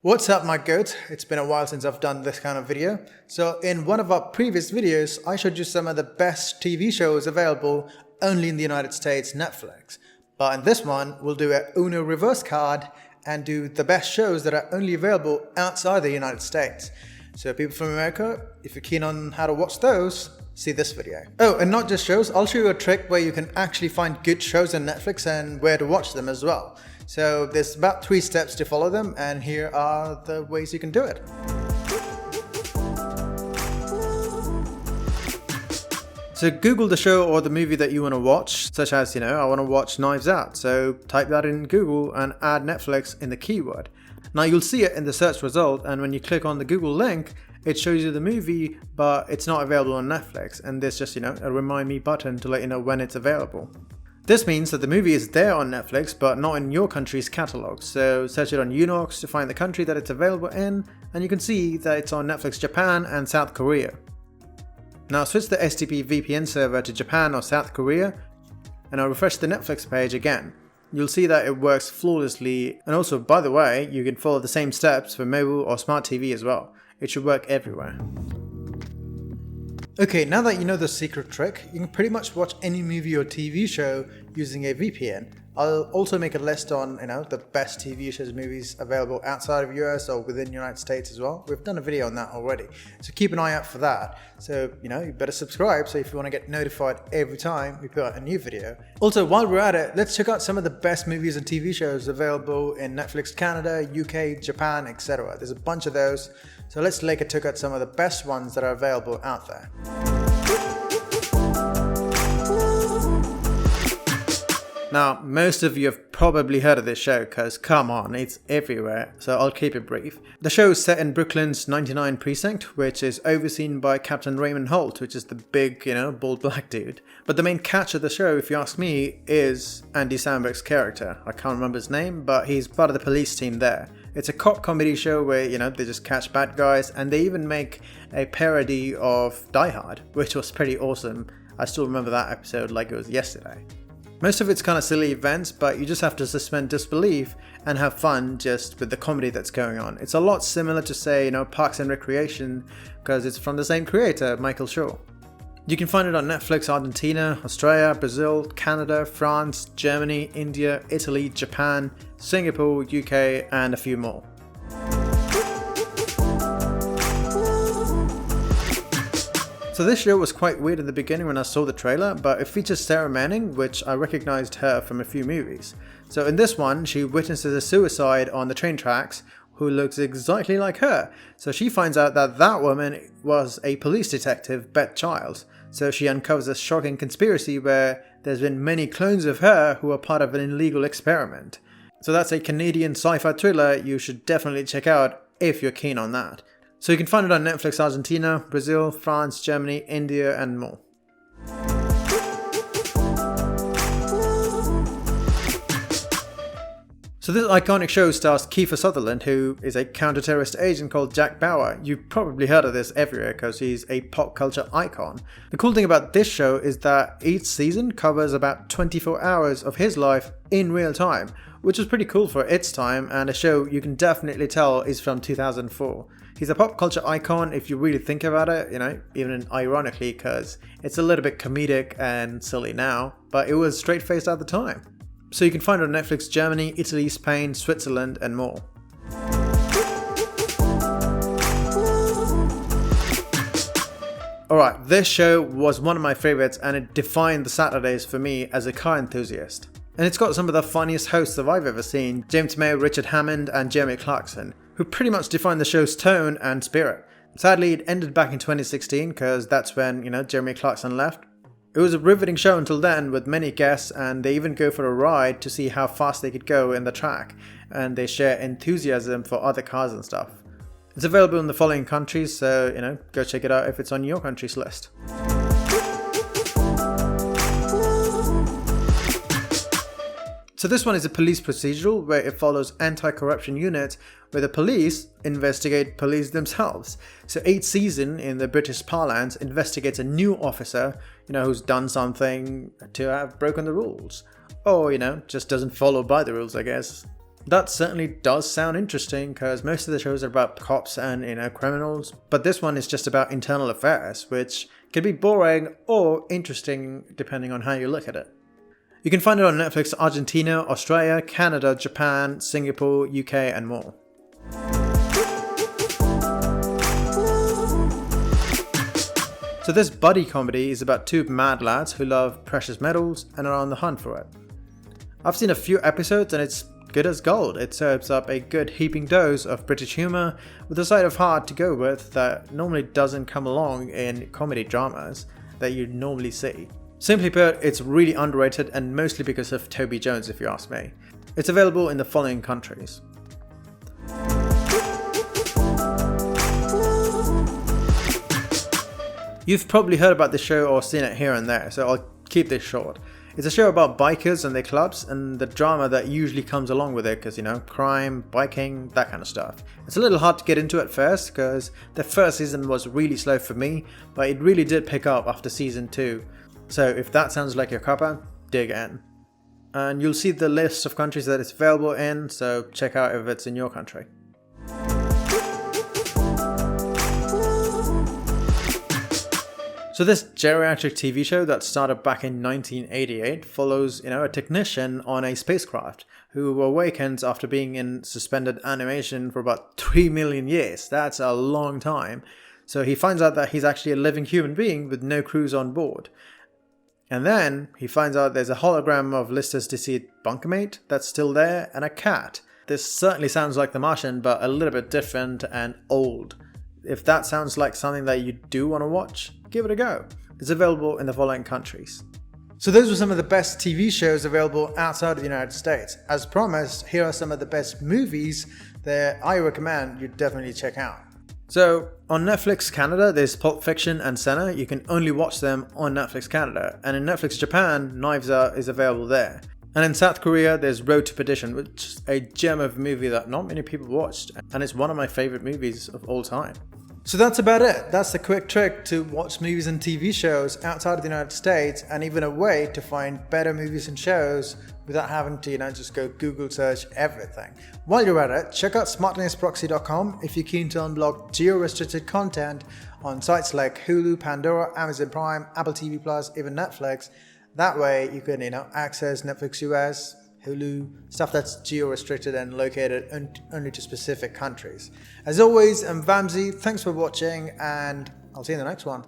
What's up my goats? It's been a while since I've done this kind of video. So in one of our previous videos, I showed you some of the best TV shows available only in the United States, Netflix. But in this one, we'll do a Uno reverse card and do the best shows that are only available outside the United States. So people from America, if you're keen on how to watch those, see this video. Oh, and not just shows, I'll show you a trick where you can actually find good shows on Netflix and where to watch them as well. So there's about 3 steps to follow them, and here are the ways you can do it. So Google the show or the movie that you want to watch, such as, I want to watch Knives Out. So type that in Google and add Netflix in the keyword. Now you'll see it in the search result, and when you click on the Google link, it shows you the movie, but it's not available on Netflix. And there's just, a remind me button to let you know when it's available. This means that the movie is there on Netflix, but not in your country's catalog. So search it on Unox to find the country that it's available in, and you can see that it's on Netflix Japan and South Korea. Now switch the STP VPN server to Japan or South Korea, and I'll refresh the Netflix page again. You'll see that it works flawlessly, and also, by the way, you can follow the same steps for mobile or smart TV as well. It should work everywhere. Okay, now that you know the secret trick, you can pretty much watch any movie or TV show using a VPN. I'll also make a list on, the best TV shows and movies available outside of US or within the United States as well. We've done a video on that already, so keep an eye out for that. So, you better subscribe so if you want to get notified every time we put out a new video. Also, while we're at it, let's check out some of the best movies and TV shows available in Netflix Canada, UK, Japan, etc. There's a bunch of those, so let's take a look at some of the best ones that are available out there. Now, most of you have probably heard of this show because, come on, it's everywhere, so I'll keep it brief. The show is set in Brooklyn's 99 precinct, which is overseen by Captain Raymond Holt, which is the big, bald black dude. But the main catch of the show, if you ask me, is Andy Samberg's character. I can't remember his name, but he's part of the police team there. It's a cop comedy show where, they just catch bad guys, and they even make a parody of Die Hard, which was pretty awesome. I still remember that episode like it was yesterday. Most of it's kind of silly events, but you just have to suspend disbelief and have fun just with the comedy that's going on. It's a lot similar to, say, Parks and Recreation, because it's from the same creator, Michael Shaw. You can find it on Netflix Argentina, Australia, Brazil, Canada, France, Germany, India, Italy, Japan, Singapore, UK, and a few more. So this show was quite weird in the beginning when I saw the trailer, but it features Sarah Manning, which I recognized her from a few movies. So in this one, she witnesses a suicide on the train tracks who looks exactly like her. So she finds out that that woman was a police detective, Beth Childs. So she uncovers a shocking conspiracy where there's been many clones of her who are part of an illegal experiment. So that's a Canadian sci-fi thriller you should definitely check out if you're keen on that. So you can find it on Netflix Argentina, Brazil, France, Germany, India, and more. So this iconic show stars Kiefer Sutherland, who is a counter-terrorist agent called Jack Bauer. You've probably heard of this everywhere because he's a pop culture icon. The cool thing about this show is that each season covers about 24 hours of his life in real time, which is pretty cool for its time, and a show you can definitely tell is from 2004. He's a pop culture icon if you really think about it, even ironically, because it's a little bit comedic and silly now, but it was straight-faced at the time. So you can find it on Netflix Germany, Italy, Spain, Switzerland, and more. Alright, this show was one of my favorites, and it defined the Saturdays for me as a car enthusiast. And it's got some of the funniest hosts that I've ever seen, James Mayo, Richard Hammond, and Jeremy Clarkson, who pretty much defined the show's tone and spirit. Sadly, it ended back in 2016 because that's when, Jeremy Clarkson left. It was a riveting show until then with many guests, and they even go for a ride to see how fast they could go in the track, and they share enthusiasm for other cars and stuff. It's available in the following countries, so, go check it out if it's on your country's list. So this one is a police procedural where it follows anti-corruption units where the police investigate police themselves. So each season in the British parlance investigates a new officer, who's done something to have broken the rules. Or, just doesn't follow by the rules, I guess. That certainly does sound interesting because most of the shows are about cops and, criminals, but this one is just about internal affairs, which can be boring or interesting depending on how you look at it. You can find it on Netflix Argentina, Australia, Canada, Japan, Singapore, UK and more. So this buddy comedy is about two mad lads who love precious metals and are on the hunt for it. I've seen a few episodes and it's good as gold. It serves up a good heaping dose of British humour with a side of heart to go with that normally doesn't come along in comedy dramas that you normally see. Simply put, it's really underrated and mostly because of Toby Jones if you ask me. It's available in the following countries. You've probably heard about this show or seen it here and there, so I'll keep this short. It's a show about bikers and their clubs and the drama that usually comes along with it because, crime, biking, that kind of stuff. It's a little hard to get into at first because the first season was really slow for me, but it really did pick up after season 2. So if that sounds like your cuppa, dig in. And you'll see the list of countries that it's available in, so check out if it's in your country. So this geriatric TV show that started back in 1988 follows, a technician on a spacecraft who awakens after being in suspended animation for about 3 million years. That's a long time. So he finds out that he's actually a living human being with no crews on board. And then he finds out there's a hologram of Lister's deceased bunkermate that's still there and a cat. This certainly sounds like The Martian, but a little bit different and old. If that sounds like something that you do want to watch, give it a go. It's available in the following countries. So those were some of the best TV shows available outside of the United States. As promised, here are some of the best movies that I recommend you definitely check out. So on Netflix Canada, there's Pulp Fiction and Senna. You can only watch them on Netflix Canada. And in Netflix Japan, Knives Out is available there. And in South Korea, there's Road to Perdition, which is a gem of a movie that not many people watched. And it's one of my favorite movies of all time. So that's about it. That's the quick trick to watch movies and TV shows outside of the United States, and even a way to find better movies and shows without having to, just go Google search everything. While you're at it, check out smartnessproxy.com if you're keen to unblock geo-restricted content on sites like Hulu, Pandora, Amazon Prime, Apple TV Plus, even Netflix. That way you can, access Netflix US, Hulu, stuff that's geo-restricted and located only to specific countries. As always, I'm Vamsy, thanks for watching, and I'll see you in the next one.